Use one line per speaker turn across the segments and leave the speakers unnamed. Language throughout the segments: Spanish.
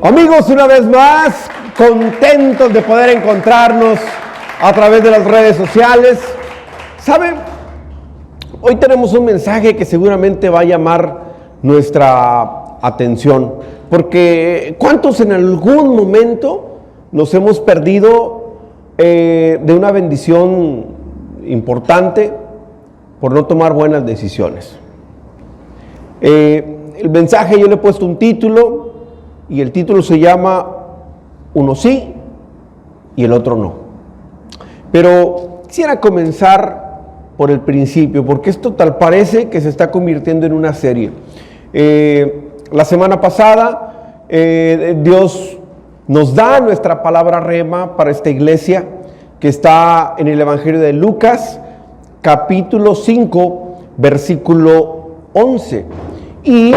Amigos, una vez más, contentos de poder encontrarnos a través de las redes sociales. ¿Saben? Hoy tenemos un mensaje que seguramente va a llamar nuestra atención, porque ¿cuántos en algún momento nos hemos perdido de una bendición importante por no tomar buenas decisiones? El mensaje yo le he puesto un título, y el título se llama Uno sí y el otro no. Pero quisiera comenzar por el principio, porque esto tal parece que se está convirtiendo en una serie. La semana pasada Dios nos da nuestra palabra rema para esta iglesia, que está en el Evangelio de Lucas, capítulo 5, versículo 11. Y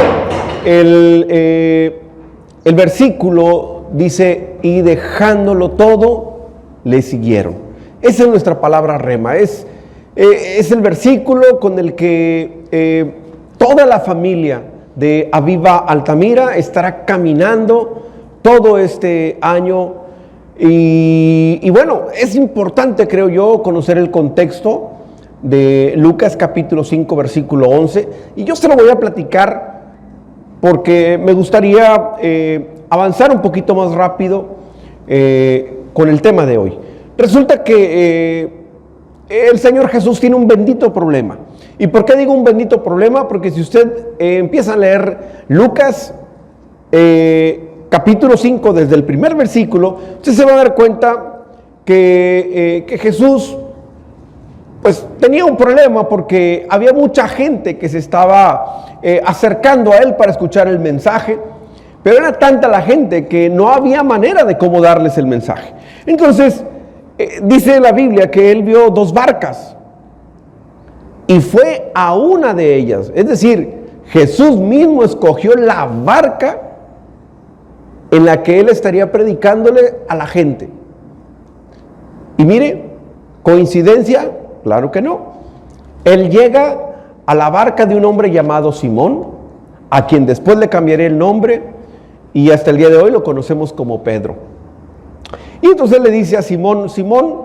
el versículo dice, y dejándolo todo, le siguieron. Esa es nuestra palabra rema. Es el versículo con el que toda la familia de Aviva Altamira estará caminando todo este año. Y bueno, es importante, creo yo, conocer el contexto de Lucas capítulo 5, versículo 11. Y yo se lo voy a platicar porque me gustaría avanzar un poquito más rápido con el tema de hoy. Resulta que el Señor Jesús tiene un bendito problema. ¿Y por qué digo un bendito problema? Porque si usted empieza a leer Lucas capítulo 5, desde el primer versículo, usted se va a dar cuenta que Jesús pues tenía un problema, porque había mucha gente que se estaba acercando a él para escuchar el mensaje, pero era tanta la gente que no había manera de cómo darles el mensaje. Entonces, dice la Biblia que él vio dos barcas y fue a una de ellas. Es decir, Jesús mismo escogió la barca en la que él estaría predicándole a la gente. Y mire, ¿coincidencia? Claro que no. Él llega a la barca de un hombre llamado Simón, a quien después le cambiaré el nombre, y hasta el día de hoy lo conocemos como Pedro. Y entonces le dice a Simón, Simón,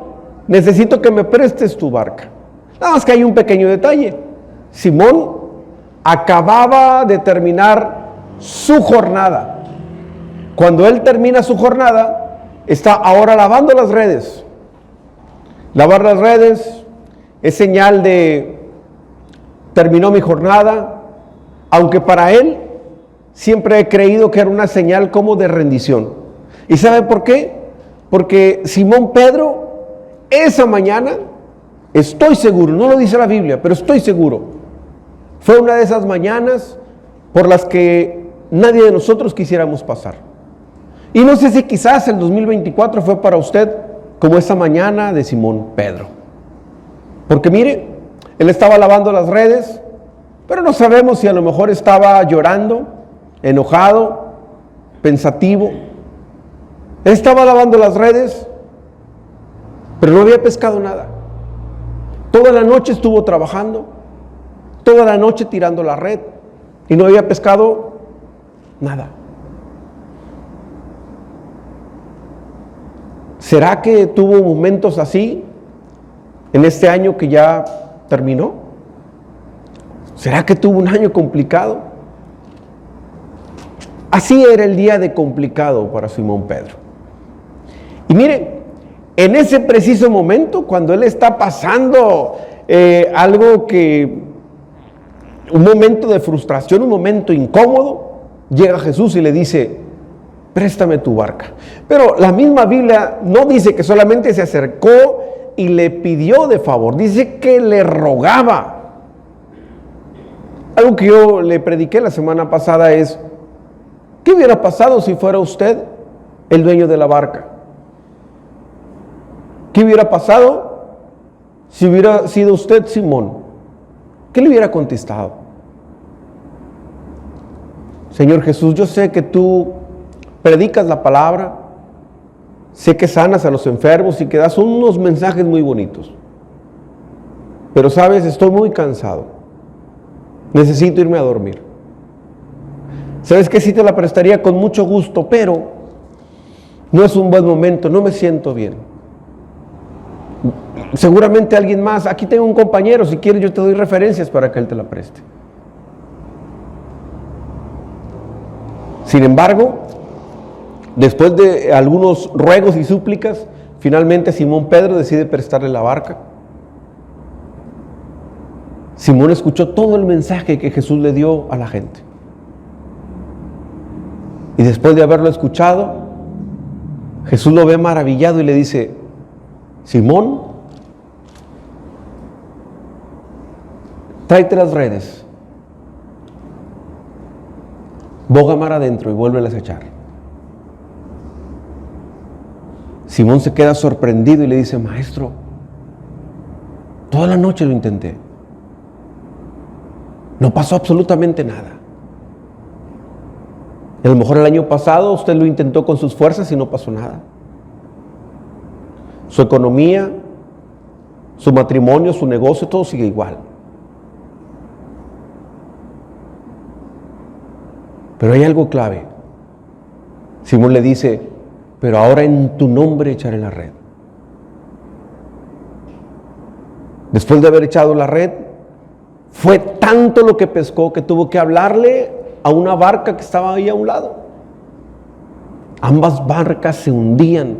necesito que me prestes tu barca. Nada más que hay un pequeño detalle. Simón acababa de terminar su jornada. Cuando él termina su jornada, está ahora lavando las redes. Lavar las redes es señal de terminó mi jornada, aunque para él siempre he creído que era una señal como de rendición. ¿Y sabe por qué? Porque Simón Pedro, esa mañana, estoy seguro, no lo dice la Biblia, pero estoy seguro, fue una de esas mañanas por las que nadie de nosotros quisiéramos pasar. Y no sé si quizás el 2024 fue para usted como esa mañana de Simón Pedro. Porque mire, él estaba lavando las redes, pero no sabemos si a lo mejor estaba llorando, enojado, pensativo. Él estaba lavando las redes, pero no había pescado nada. Toda la noche estuvo trabajando, toda la noche tirando la red, y no había pescado nada. ¿Será que tuvo momentos así en este año que ya terminó? ¿Será que tuvo un año complicado? Así era el día de complicado para Simón Pedro. Y mire, en ese preciso momento, cuando él está pasando un momento de frustración, un momento incómodo, llega Jesús y le dice, préstame tu barca. Pero la misma Biblia no dice que solamente se acercó y le pidió de favor, dice que le rogaba. Algo que yo le prediqué la semana pasada es, ¿qué hubiera pasado si fuera usted el dueño de la barca? ¿Qué hubiera pasado si hubiera sido usted Simón? ¿Qué le hubiera contestado? Señor Jesús, yo sé que tú predicas la palabra, sé que sanas a los enfermos y que das unos mensajes muy bonitos. Pero sabes, estoy muy cansado. Necesito irme a dormir. ¿Sabes qué? Sí te la prestaría con mucho gusto, pero no es un buen momento, no me siento bien. Seguramente alguien más, aquí tengo un compañero, si quieres yo te doy referencias para que él te la preste. Sin embargo, después de algunos ruegos y súplicas, finalmente Simón Pedro decide prestarle la barca. Simón escuchó todo el mensaje que Jesús le dio a la gente. Y después de haberlo escuchado, Jesús lo ve maravillado y le dice: Simón, tráete las redes, boga mar adentro y vuélvelas a echar. Simón se queda sorprendido y le dice: Maestro, toda la noche lo intenté, no pasó absolutamente nada. A lo mejor el año pasado usted lo intentó con sus fuerzas y no pasó nada. Su economía, su matrimonio, su negocio, todo sigue igual. Pero hay algo clave. Simón le dice: pero ahora en tu nombre echaré la red. Después de haber echado la red, fue tanto lo que pescó que tuvo que hablarle a una barca que estaba ahí a un lado. Ambas barcas se hundían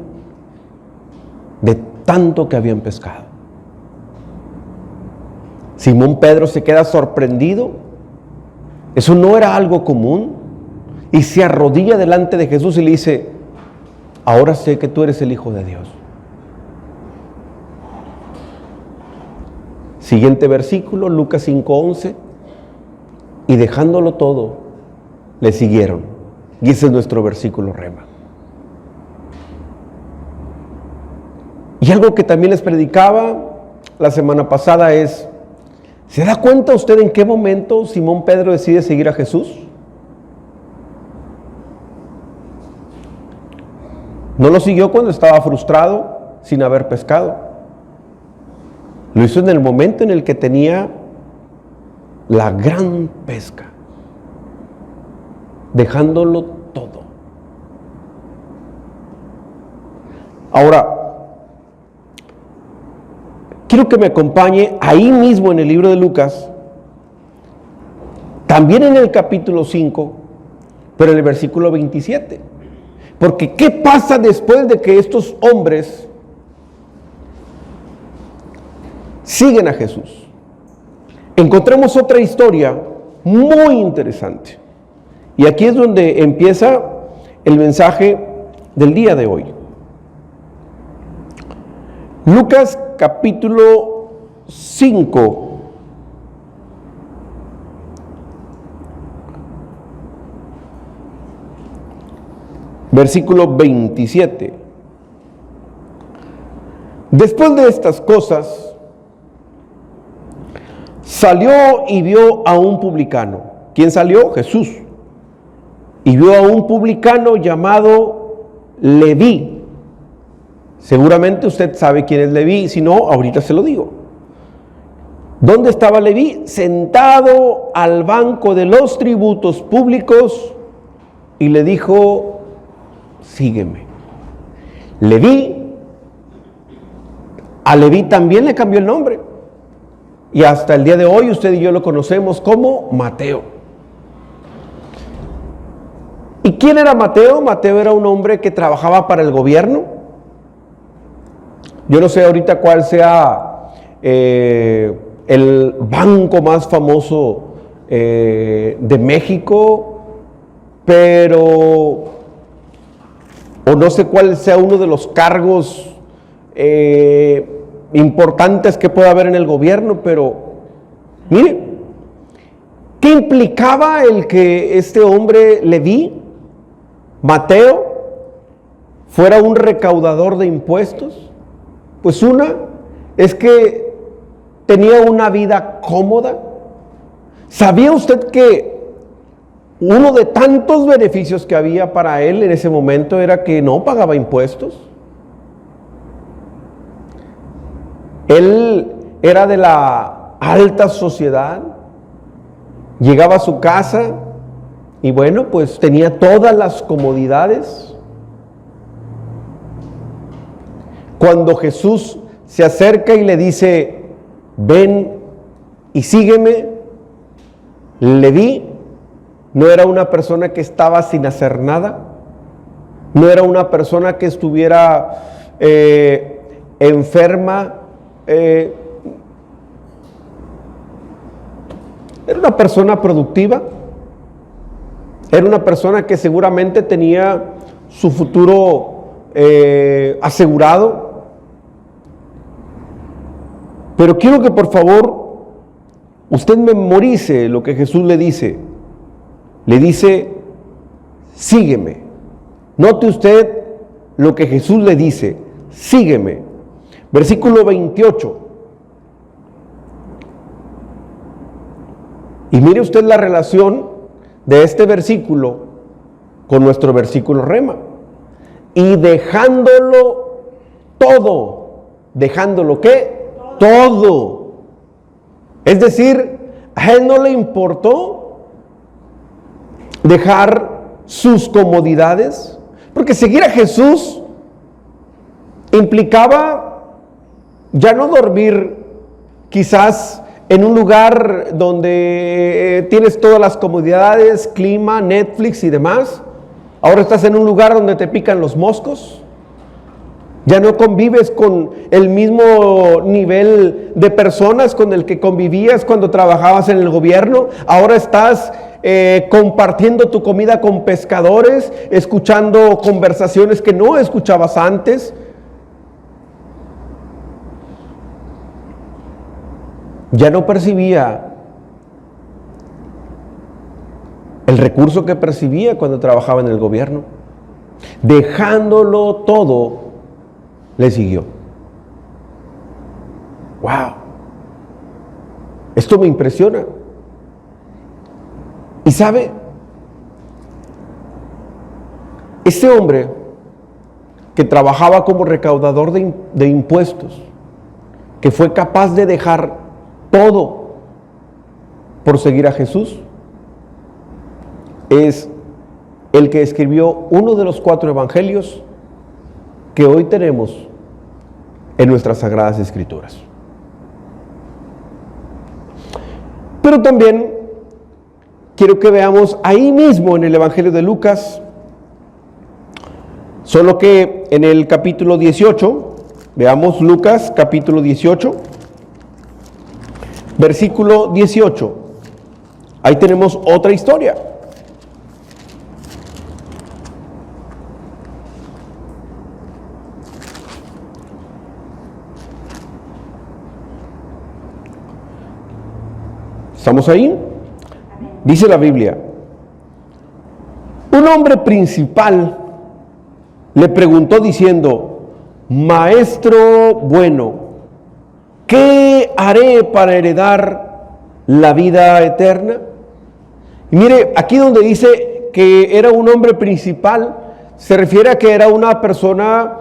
de tanto que habían pescado. Simón Pedro se queda sorprendido. Eso no era algo común. Y se arrodilla delante de Jesús y le dice: ahora sé que tú eres el Hijo de Dios. Siguiente versículo, Lucas 5:11. Y dejándolo todo, le siguieron. Y ese es nuestro versículo rema. Y algo que también les predicaba la semana pasada es: ¿se da cuenta usted en qué momento Simón Pedro decide seguir a Jesús? No lo siguió cuando estaba frustrado, sin haber pescado. Lo hizo en el momento en el que tenía la gran pesca, dejándolo todo. Ahora, quiero que me acompañe ahí mismo en el libro de Lucas, también en el capítulo 5, pero en el versículo 27. Porque ¿qué pasa después de que estos hombres siguen a Jesús? Encontramos otra historia muy interesante. Y aquí es donde empieza el mensaje del día de hoy. Lucas capítulo 5. Versículo 27. Después de estas cosas, salió y vio a un publicano. ¿Quién salió? Jesús. Y vio a un publicano llamado Leví. Seguramente usted sabe quién es Leví, si no, ahorita se lo digo. ¿Dónde estaba Leví? Sentado al banco de los tributos públicos, y le dijo: sígueme. A Leví también le cambió el nombre. Y hasta el día de hoy usted y yo lo conocemos como Mateo. ¿Y quién era Mateo? Mateo era un hombre que trabajaba para el gobierno. Yo no sé ahorita cuál sea el banco más famoso de México, pero, o no sé cuál sea uno de los cargos importantes que pueda haber en el gobierno, pero mire, ¿qué implicaba el que este hombre Leví, Mateo, fuera un recaudador de impuestos? Pues una es que tenía una vida cómoda. ¿Sabía usted que uno de tantos beneficios que había para él en ese momento era que no pagaba impuestos? Él era de la alta sociedad, llegaba a su casa y bueno, pues tenía todas las comodidades. Cuando Jesús se acerca y le dice, ven y sígueme, Leví no era una persona que estaba sin hacer nada, no era una persona que estuviera enferma, era una persona productiva, era una persona que seguramente tenía su futuro asegurado. Pero quiero que por favor usted memorice lo que Jesús le dice. Le dice, sígueme. Note usted lo que Jesús le dice, sígueme. Versículo 28. Y mire usted la relación de este versículo con nuestro versículo rema. Y dejándolo todo. ¿Dejándolo qué? Todo. Es decir, a él no le importó dejar sus comodidades, porque seguir a Jesús implicaba ya no dormir quizás en un lugar donde tienes todas las comodidades, clima, Netflix y demás. Ahora estás en un lugar donde te pican los moscos. Ya no convives con el mismo nivel de personas con el que convivías cuando trabajabas en el gobierno. Ahora estás compartiendo tu comida con pescadores, escuchando conversaciones que no escuchabas antes. Ya no percibía el recurso que percibía cuando trabajaba en el gobierno. Dejándolo todo, le siguió. ¡Wow! Esto me impresiona. Y sabe, este hombre que trabajaba como recaudador de impuestos, que fue capaz de dejar todo por seguir a Jesús, es el que escribió uno de los 4 evangelios que hoy tenemos en nuestras Sagradas Escrituras. Pero también quiero que veamos ahí mismo en el Evangelio de Lucas, solo que en el capítulo 18, veamos Lucas capítulo 18, versículo 18. Ahí tenemos otra historia. ¿Estamos ahí? Dice la Biblia, un hombre principal le preguntó diciendo, Maestro bueno, ¿qué haré para heredar la vida eterna? Y mire, aquí donde dice que era un hombre principal, se refiere a que era una persona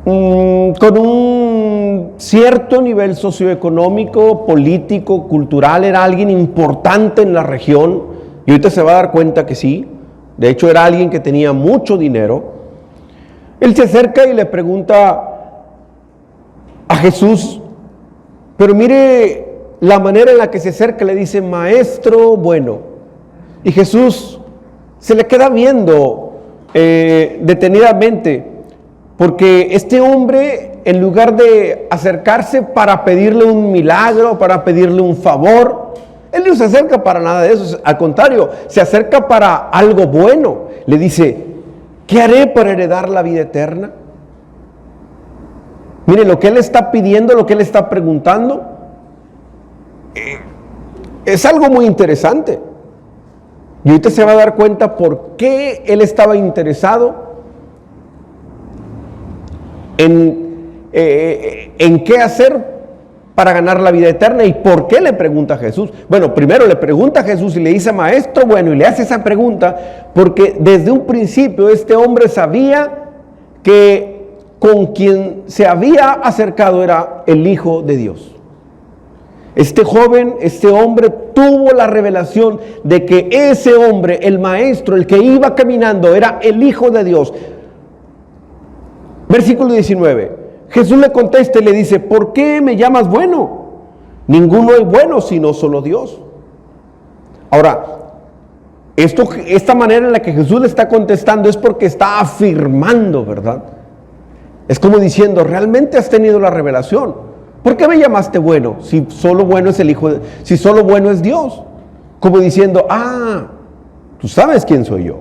con un cierto nivel socioeconómico, político, cultural, era alguien importante en la región, y ahorita se va a dar cuenta que sí, de hecho era alguien que tenía mucho dinero. Él se acerca y le pregunta a Jesús, pero mire la manera en la que se acerca, le dice, Maestro bueno, y Jesús se le queda viendo detenidamente, porque este hombre, en lugar de acercarse para pedirle un milagro, para pedirle un favor, él no se acerca para nada de eso. Al contrario, se acerca para algo bueno. Le dice, ¿qué haré para heredar la vida eterna? Mire, lo que él está pidiendo, lo que él está preguntando, es algo muy interesante. Y ahorita se va a dar cuenta por qué él estaba interesado en qué hacer para ganar la vida eterna y por qué le pregunta a Jesús. Bueno, primero le pregunta a Jesús y le dice, Maestro bueno, y le hace esa pregunta porque desde un principio este hombre sabía que con quien se había acercado era el Hijo de Dios. Este joven, este hombre tuvo la revelación de que ese hombre, el maestro, el que iba caminando, era el Hijo de Dios. Versículo 19. Jesús le contesta y le dice, ¿por qué me llamas bueno? Ninguno es bueno sino solo Dios. Ahora, esta manera en la que Jesús le está contestando es porque está afirmando, ¿verdad? Es como diciendo, realmente has tenido la revelación. ¿Por qué me llamaste bueno? Si solo bueno es el Hijo, si solo bueno es Dios. Como diciendo, tú sabes quién soy yo.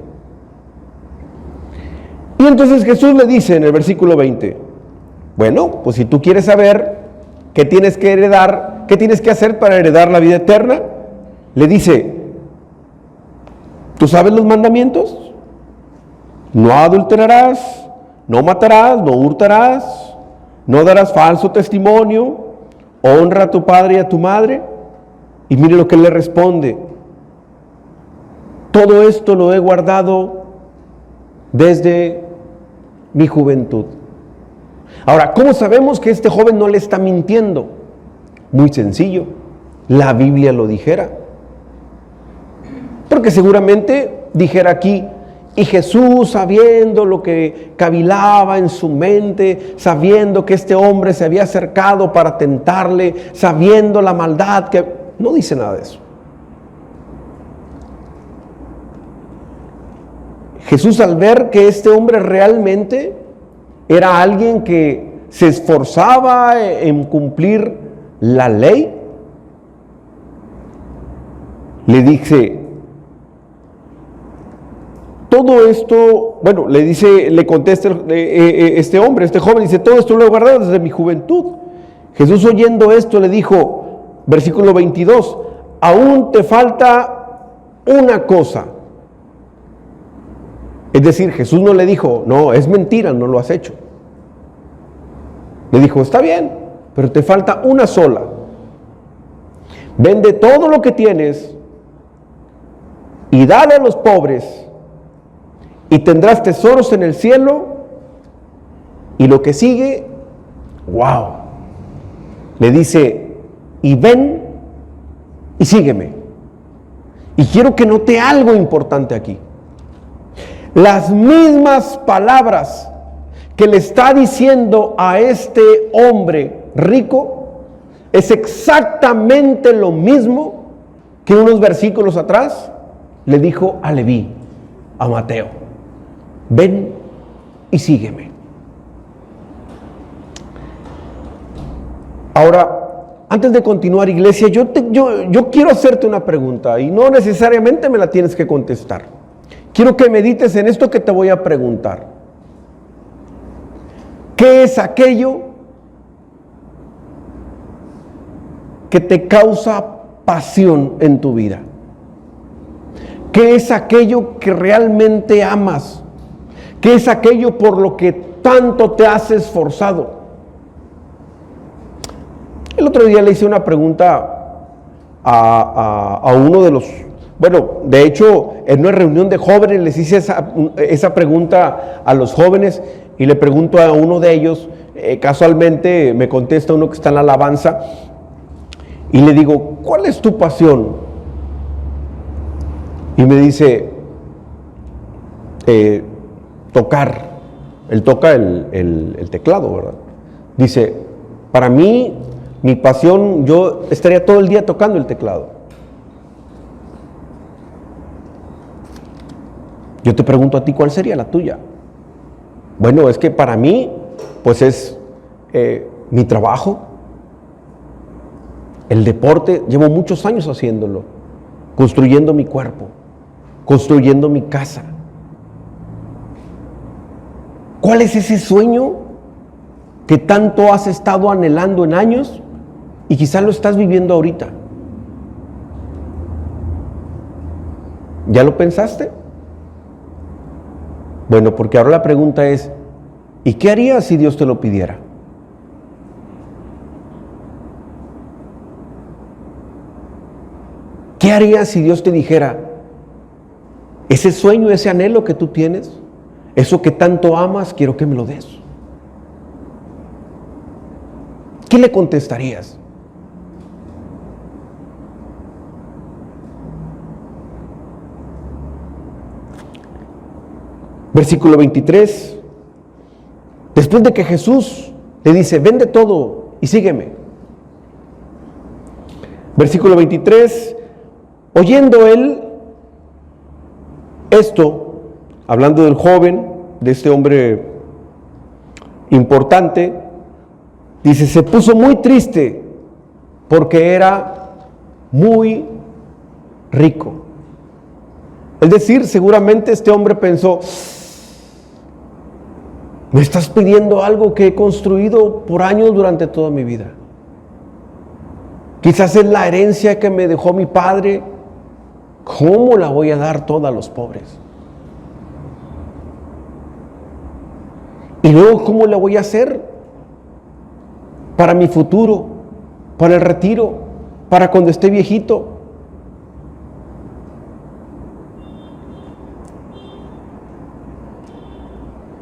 Y entonces Jesús le dice en el versículo 20, bueno, pues si tú quieres saber qué tienes que heredar, qué tienes que hacer para heredar la vida eterna, le dice, ¿tú sabes los mandamientos? No adulterarás, no matarás, no hurtarás, no darás falso testimonio, honra a tu padre y a tu madre. Y mire lo que él le responde, todo esto lo he guardado desde mi juventud. Ahora, ¿cómo sabemos que este joven no le está mintiendo? Muy sencillo, la Biblia lo dijera. Porque seguramente dijera aquí, y Jesús, sabiendo lo que cavilaba en su mente, sabiendo que este hombre se había acercado para tentarle, sabiendo la maldad que... No dice nada de eso. Jesús, al ver que este hombre realmente era alguien que se esforzaba en cumplir la ley, le dice, todo esto, bueno, le contesta este hombre, este joven, dice, todo esto lo he guardado desde mi juventud. Jesús, oyendo esto, le dijo, versículo 22, aún te falta una cosa. Es decir, Jesús no le dijo, no, es mentira, no lo has hecho. Le dijo, está bien, pero te falta una sola. Vende todo lo que tienes y dale a los pobres y tendrás tesoros en el cielo. Y lo que sigue, wow, le dice, y ven y sígueme. Y quiero que note algo importante aquí. Las mismas palabras que le está diciendo a este hombre rico es exactamente lo mismo que unos versículos atrás le dijo a Leví, a Mateo. Ven y sígueme. Ahora, antes de continuar, iglesia, yo quiero hacerte una pregunta y no necesariamente me la tienes que contestar. Quiero que medites en esto que te voy a preguntar. ¿Qué es aquello que te causa pasión en tu vida? ¿Qué es aquello que realmente amas? ¿Qué es aquello por lo que tanto te has esforzado? El otro día le hice una pregunta a uno de los... Bueno, de hecho, en una reunión de jóvenes les hice esa pregunta a los jóvenes y le pregunto a uno de ellos, casualmente me contesta uno que está en la alabanza, y le digo, ¿cuál es tu pasión? Y me dice, tocar. Él toca el teclado, ¿verdad? Dice, para mí, mi pasión, yo estaría todo el día tocando el teclado. Yo te pregunto a ti, ¿cuál sería la tuya? Bueno, es que para mí, pues es mi trabajo, el deporte. Llevo muchos años haciéndolo, construyendo mi cuerpo, construyendo mi casa. ¿Cuál es ese sueño que tanto has estado anhelando en años y quizás lo estás viviendo ahorita? ¿Ya lo pensaste? Bueno, porque ahora la pregunta es, ¿y qué harías si Dios te lo pidiera? ¿Qué harías si Dios te dijera, ese sueño, ese anhelo que tú tienes, eso que tanto amas, quiero que me lo des? ¿Qué le contestarías? Versículo 23. Después de que Jesús le dice, vende todo y sígueme. Versículo 23, oyendo él esto, hablando del joven, de este hombre importante, dice, se puso muy triste porque era muy rico. Es decir, seguramente este hombre pensó, me estás pidiendo algo que he construido por años durante toda mi vida. Quizás es la herencia que me dejó mi padre. ¿Cómo la voy a dar toda a los pobres? Y luego, ¿cómo la voy a hacer para mi futuro, para el retiro, para cuando esté viejito?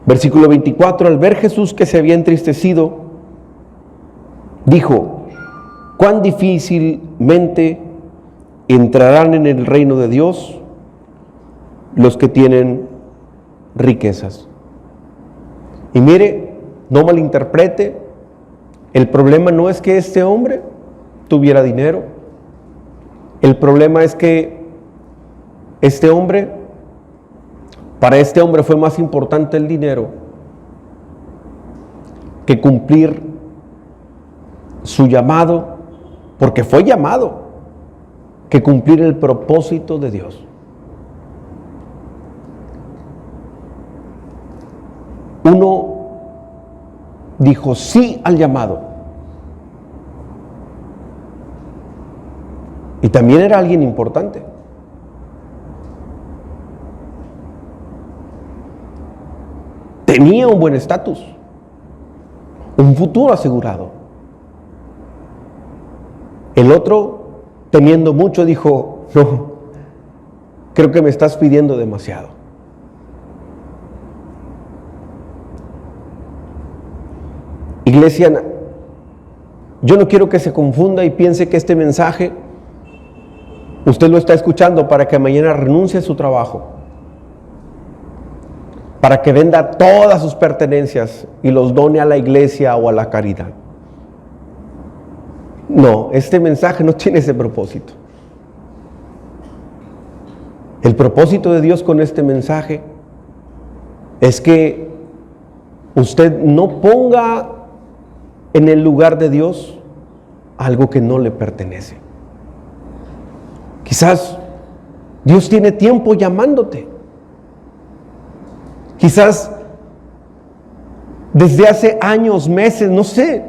Versículo 24, al ver Jesús que se había entristecido, dijo, cuán difícilmente entrarán en el reino de Dios los que tienen riquezas. Y mire, no malinterprete, el problema no es que este hombre tuviera dinero, el problema es que para este hombre fue más importante el dinero que cumplir su llamado, porque fue llamado, que cumplir el propósito de Dios. Uno dijo sí al llamado. Y también era alguien importante. Tenía un buen estatus, un futuro asegurado. El otro, teniendo mucho, dijo, no, creo que me estás pidiendo demasiado. Iglesia, yo no quiero que se confunda y piense que este mensaje usted lo está escuchando para que mañana renuncie a su trabajo, para que venda todas sus pertenencias y los done a la iglesia o a la caridad. No, este mensaje no tiene ese propósito. El propósito de Dios con este mensaje es que usted no ponga en el lugar de Dios algo que no le pertenece. Quizás Dios tiene tiempo llamándote. Quizás desde hace años, meses, no sé,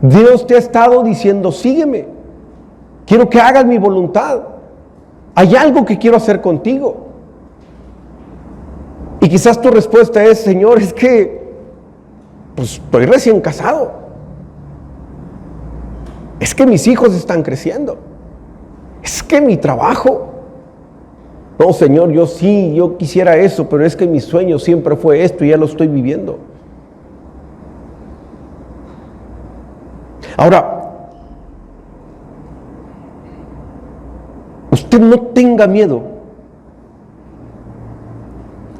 Dios te ha estado diciendo, sígueme, quiero que hagas mi voluntad, hay algo que quiero hacer contigo. Y quizás tu respuesta es, Señor, es que pues estoy recién casado, es que mis hijos están creciendo, es que mi trabajo, no, Señor, yo quisiera eso, pero es que mi sueño siempre fue esto y ya lo estoy viviendo. Ahora, usted no tenga miedo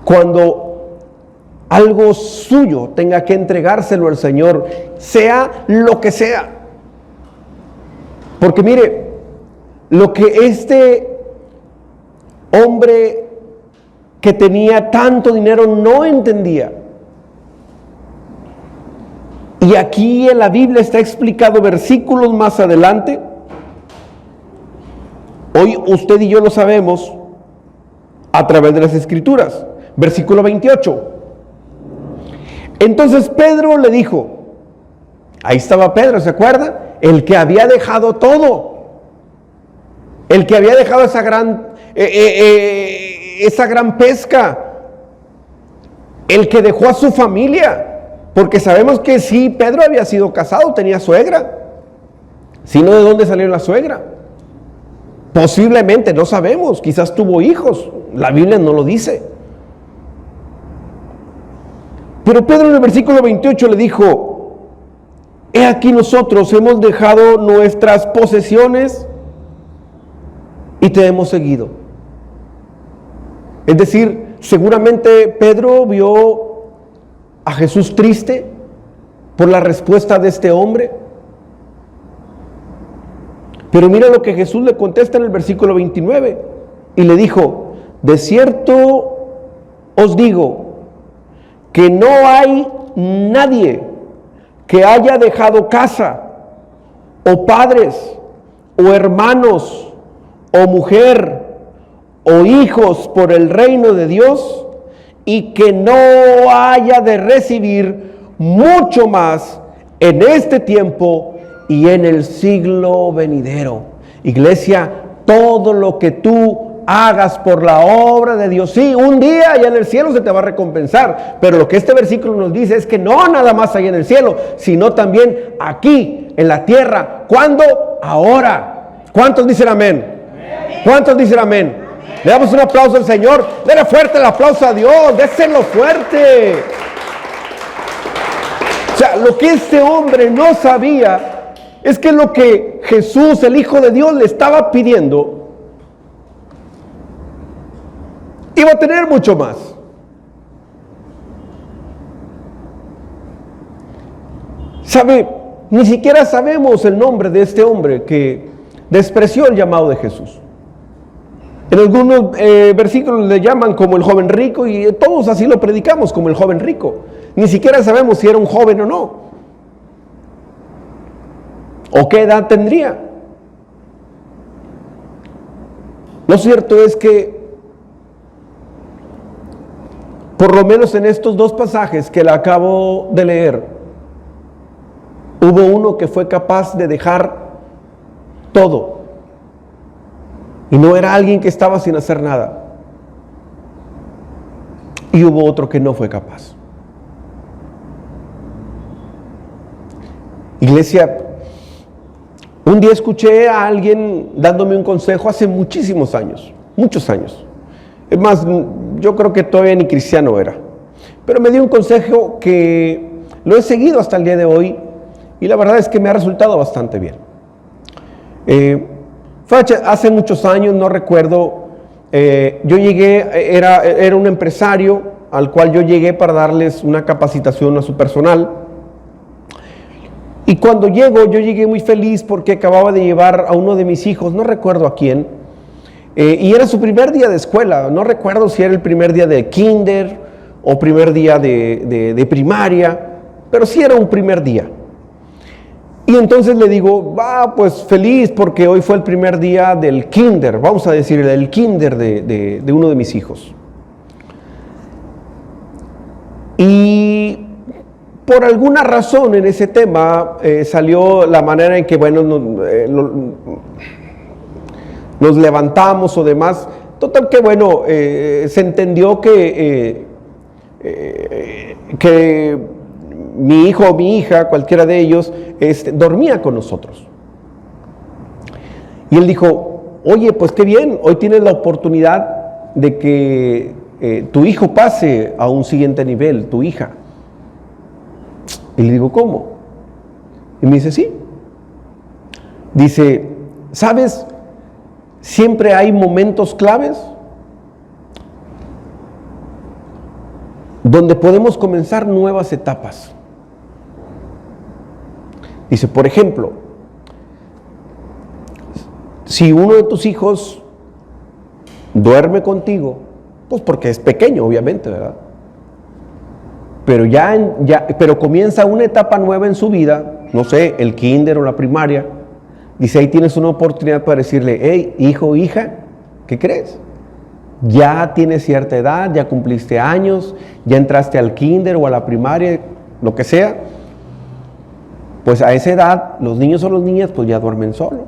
cuando algo suyo tenga que entregárselo al Señor, sea lo que sea. Porque mire, lo que este hombre que tenía tanto dinero no entendía. Y aquí en la Biblia está explicado versículos más adelante. Hoy usted y yo lo sabemos a través de las Escrituras. Versículo 28. Entonces Pedro le dijo, ahí estaba Pedro, ¿se acuerda? El que había dejado todo, el que había dejado esa gran pesca, el que dejó a su familia, porque sabemos que sí, Pedro había sido casado, tenía suegra, si no, ¿de dónde salió la suegra? Posiblemente, no sabemos, quizás tuvo hijos, la Biblia no lo dice. Pero Pedro en el versículo 28 le dijo, he aquí nosotros hemos dejado nuestras posesiones y te hemos seguido. Es decir, seguramente Pedro vio a Jesús triste por la respuesta de este hombre? Pero mira lo que Jesús le contesta en el versículo 29. Y le dijo: de cierto os digo que no hay nadie que haya dejado casa, o padres, o hermanos, o mujer, o hijos por el reino de Dios, y que no haya de recibir mucho más en este tiempo y en el siglo venidero. Iglesia, todo lo que tú hagas por la obra de Dios, sí, un día allá en el cielo se te va a recompensar, pero lo que este versículo nos dice es que no nada más allá en el cielo, sino también aquí en la tierra. ¿Cuándo? Ahora. ¿Cuántos dicen amén? ¿Cuántos dicen amén? Le damos un aplauso al Señor. Dele fuerte el aplauso a Dios. Déselo fuerte. O sea, lo que este hombre no sabía es que lo que Jesús, el Hijo de Dios, le estaba pidiendo, iba a tener mucho más. ¿Sabe? Ni siquiera sabemos el nombre de este hombre que despreció el llamado de Jesús. En algunos versículos le llaman como el joven rico, y todos así lo predicamos, como el joven rico. Ni siquiera sabemos si era un joven o no, o qué edad tendría. Lo cierto es que, por lo menos en estos dos pasajes que le acabo de leer, hubo uno que fue capaz de dejar todo, y no era alguien que estaba sin hacer nada, y hubo otro que no fue capaz. Iglesia, un día escuché a alguien dándome un consejo hace muchísimos años, muchos años. Es más, yo creo que todavía ni cristiano era, pero me dio un consejo que lo he seguido hasta el día de hoy, y la verdad es que me ha resultado bastante bien. Fue hace muchos años, no recuerdo, yo llegué, era un empresario al cual yo llegué para darles una capacitación a su personal. Y cuando yo llegué muy feliz porque acababa de llevar a uno de mis hijos, no recuerdo a quién, y era su primer día de escuela. No recuerdo si era el primer día de kinder o primer día de primaria, pero sí era un primer día. Y entonces le digo, pues feliz porque hoy fue el primer día del kinder, vamos a decir, el kinder de uno de mis hijos. Y por alguna razón en ese tema salió la manera en que, bueno, nos levantamos o demás. Total que, bueno, se entendió que mi hijo o mi hija, cualquiera de ellos, dormía con nosotros. Y él dijo, oye, pues qué bien, hoy tienes la oportunidad de que tu hijo pase a un siguiente nivel, tu hija. Y le digo, ¿cómo? Y me dice, sí. Dice, ¿sabes? Siempre hay momentos claves donde podemos comenzar nuevas etapas. Dice, por ejemplo, si uno de tus hijos duerme contigo, pues porque es pequeño, obviamente, ¿verdad? Pero comienza una etapa nueva en su vida, no sé, el kinder o la primaria. Dice, ahí tienes una oportunidad para decirle, hey, hijo, hija, ¿qué crees? Ya tienes cierta edad, ya cumpliste años, ya entraste al kinder o a la primaria, lo que sea. Pues a esa edad, los niños o las niñas pues ya duermen solo.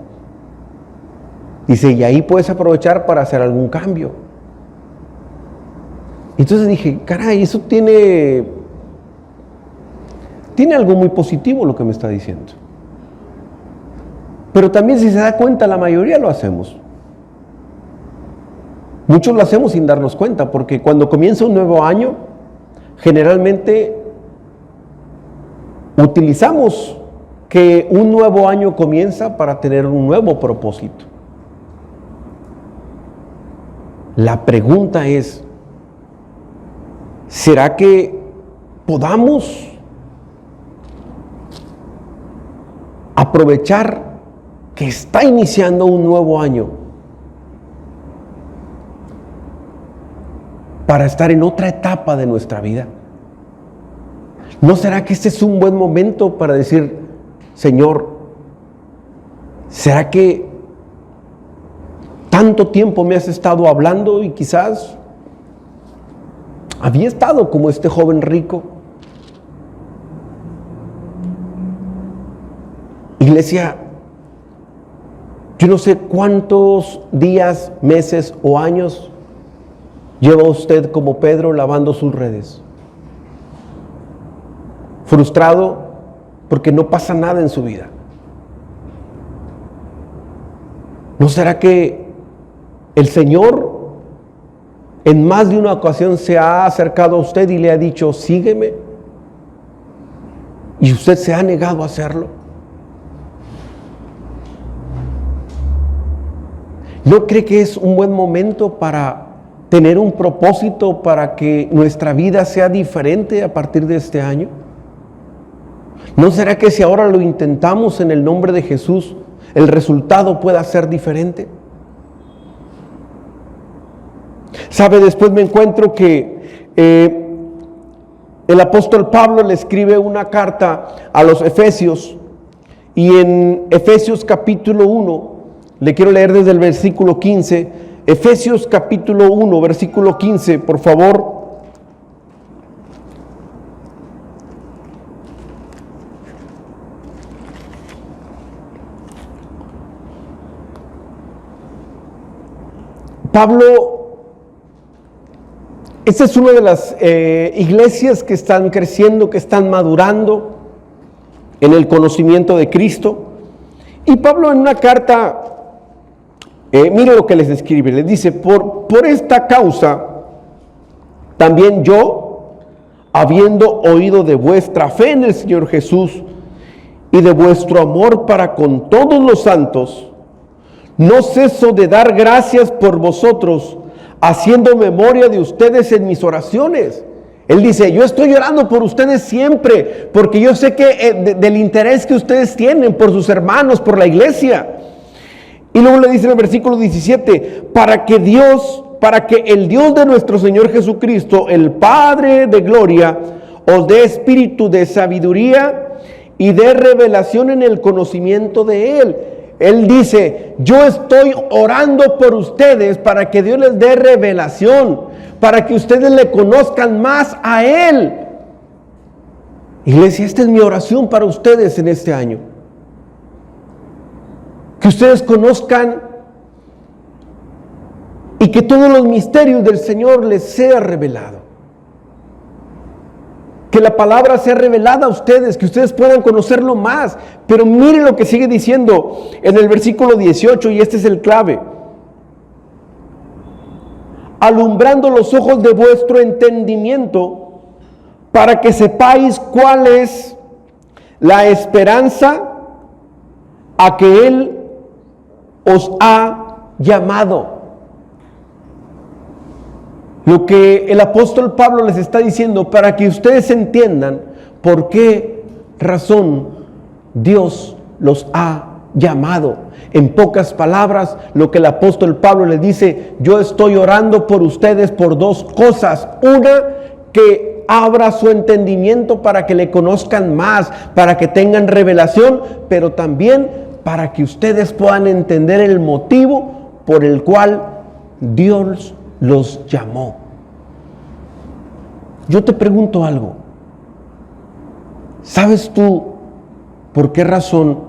Dice, y ahí puedes aprovechar para hacer algún cambio. Entonces dije, caray, eso tiene algo muy positivo lo que me está diciendo. Pero también, si se da cuenta, la mayoría lo hacemos. Muchos lo hacemos sin darnos cuenta, porque cuando comienza un nuevo año, generalmente utilizamos que un nuevo año comienza para tener un nuevo propósito. La pregunta es, ¿será que podamos aprovechar que está iniciando un nuevo año para estar en otra etapa de nuestra vida. ¿No será que este es un buen momento para decir, Señor, ¿será que tanto tiempo me has estado hablando y quizás había estado como este joven rico? Iglesia, yo no sé cuántos días, meses o años lleva usted como Pedro lavando sus redes. Frustrado porque no pasa nada en su vida. ¿No será que el Señor en más de una ocasión se ha acercado a usted y le ha dicho, sígueme? Y usted se ha negado a hacerlo. ¿No cree que es un buen momento para tener un propósito para que nuestra vida sea diferente a partir de este año? ¿No será que si ahora lo intentamos en el nombre de Jesús, el resultado pueda ser diferente? ¿Sabe? Después me encuentro que el apóstol Pablo le escribe una carta a los Efesios, y en Efesios capítulo 1, le quiero leer desde el versículo 15, Efesios capítulo 1, versículo 15, por favor. Pablo, esta es una de las iglesias que están creciendo, que están madurando en el conocimiento de Cristo. Y Pablo en una carta, mire lo que les escribe, les dice, por esta causa, también yo, habiendo oído de vuestra fe en el Señor Jesús y de vuestro amor para con todos los santos, no ceso de dar gracias por vosotros, haciendo memoria de ustedes en mis oraciones. Él dice, yo estoy orando por ustedes siempre, porque yo sé que del interés que ustedes tienen por sus hermanos, por la iglesia. Y luego le dice en el versículo 17, para que el Dios de nuestro Señor Jesucristo, el Padre de gloria, os dé espíritu de sabiduría y de revelación en el conocimiento de Él. Él dice, yo estoy orando por ustedes para que Dios les dé revelación, para que ustedes le conozcan más a Él. Iglesia, esta es mi oración para ustedes en este año. Que ustedes conozcan y que todos los misterios del Señor les sea revelado. Que la palabra sea revelada a ustedes, que ustedes puedan conocerlo más. Pero miren lo que sigue diciendo en el versículo 18, y este es el clave. Alumbrando los ojos de vuestro entendimiento, para que sepáis cuál es la esperanza a que Él os ha llamado. Lo que el apóstol Pablo les está diciendo, para que ustedes entiendan por qué razón Dios los ha llamado. En pocas palabras, lo que el apóstol Pablo les dice, yo estoy orando por ustedes por dos cosas. Una, que abra su entendimiento para que le conozcan más, para que tengan revelación, pero también para que ustedes puedan entender el motivo por el cual Dios los llamó. Yo te pregunto algo. ¿Sabes tú por qué razón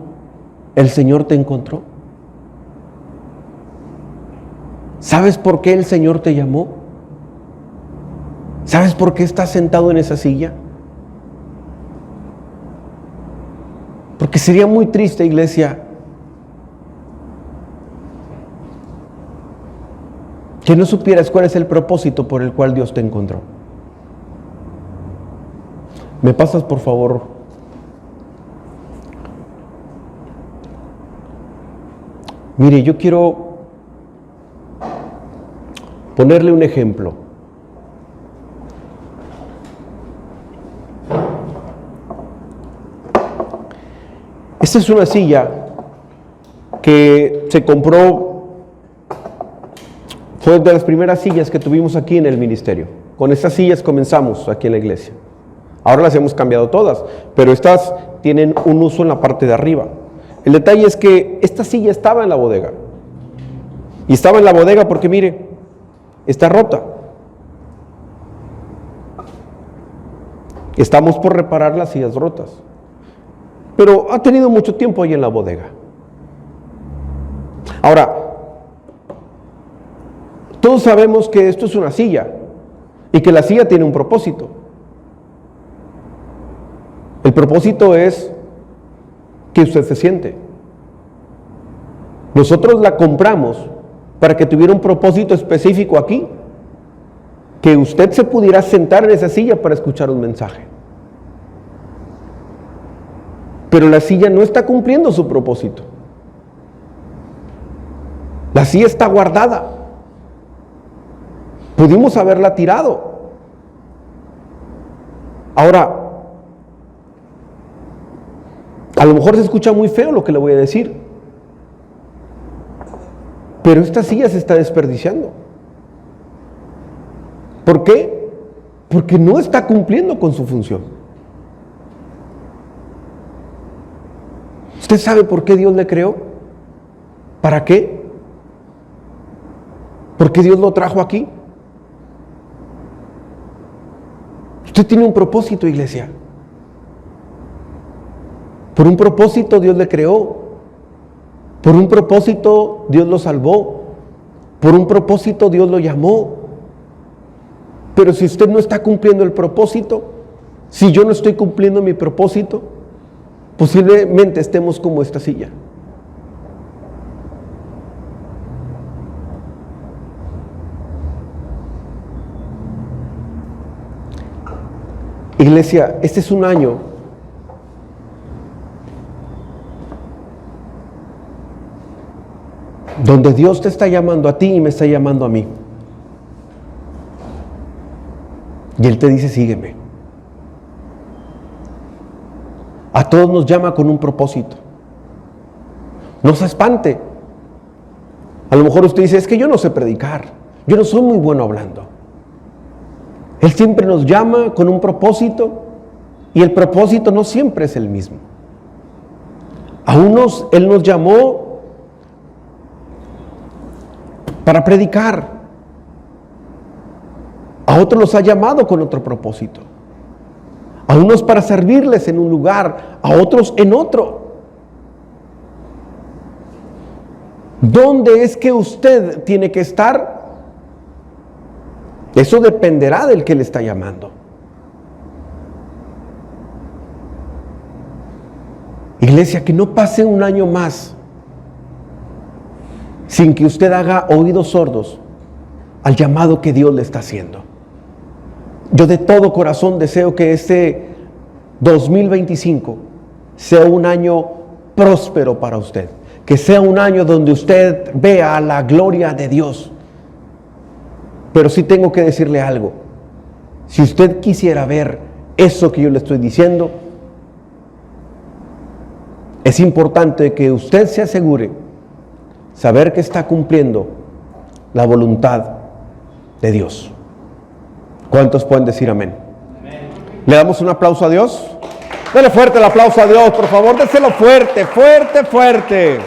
el Señor te encontró? ¿Sabes por qué el Señor te llamó? ¿Sabes por qué estás sentado en esa silla? Porque sería muy triste, iglesia, que no supieras cuál es el propósito por el cual Dios te encontró. ¿Me pasas, por favor? Mire, yo quiero ponerle un ejemplo. Esta es una silla que se compró, fue de las primeras sillas que tuvimos aquí en el ministerio. Con estas sillas comenzamos aquí en la iglesia. Ahora las hemos cambiado todas, pero estas tienen un uso en la parte de arriba. El detalle es que esta silla estaba en la bodega. Y estaba en la bodega porque, mire, está rota. Estamos por reparar las sillas rotas. Pero ha tenido mucho tiempo ahí en la bodega. Ahora, todos sabemos que esto es una silla y que la silla tiene un propósito. El propósito es que usted se siente. Nosotros la compramos para que tuviera un propósito específico aquí, que usted se pudiera sentar en esa silla para escuchar un mensaje. Pero la silla no está cumpliendo su propósito. La silla está guardada. Pudimos haberla tirado. Ahora, a lo mejor se escucha muy feo lo que le voy a decir, pero esta silla se está desperdiciando. ¿Por qué? Porque no está cumpliendo con su función. ¿Usted sabe por qué Dios le creó? ¿Para qué? ¿Por qué Dios lo trajo aquí? Usted tiene un propósito, iglesia. Por un propósito Dios le creó. Por un propósito Dios lo salvó. Por un propósito Dios lo llamó. Pero si usted no está cumpliendo el propósito, si yo no estoy cumpliendo mi propósito, posiblemente estemos como esta silla. Iglesia, este es un año donde Dios te está llamando a ti y me está llamando a mí. Y Él te dice, sígueme. A todos nos llama con un propósito. No se espante. A lo mejor usted dice, es que yo no sé predicar, yo no soy muy bueno hablando. Él siempre nos llama con un propósito y el propósito no siempre es el mismo. A unos Él nos llamó para predicar, a otros los ha llamado con otro propósito, a unos para servirles en un lugar, a otros en otro. ¿Dónde es que usted tiene que estar? Eso dependerá del que le está llamando. Iglesia, que no pase un año más sin que usted haga oídos sordos al llamado que Dios le está haciendo. Yo de todo corazón deseo que este 2025 sea un año próspero para usted, que sea un año donde usted vea la gloria de Dios. Pero sí tengo que decirle algo. Si usted quisiera ver eso que yo le estoy diciendo, es importante que usted se asegure saber que está cumpliendo la voluntad de Dios. ¿Cuántos pueden decir amén? Amén. ¿Le damos un aplauso a Dios? Dele fuerte el aplauso a Dios, por favor, déselo fuerte, fuerte, fuerte.